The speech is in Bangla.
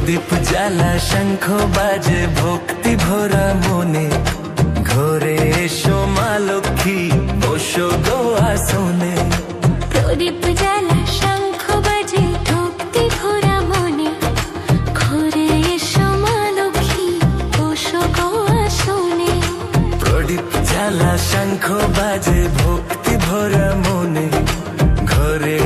প্রদীপ জ্বালা শঙ্খ বাজে ভক্তি ভরা মনে, ঘরে এসো মা লক্ষ্মী বসো গো আসনে। প্রদীপ জ্বালা শঙ্খ বাজে ভক্তি ভরা মনে, ঘরে এসো মা লক্ষ্মী বসো গো আসনে। প্রদীপ জ্বালা শঙ্খ বাজে ভক্তি ভরা মনে, ঘরে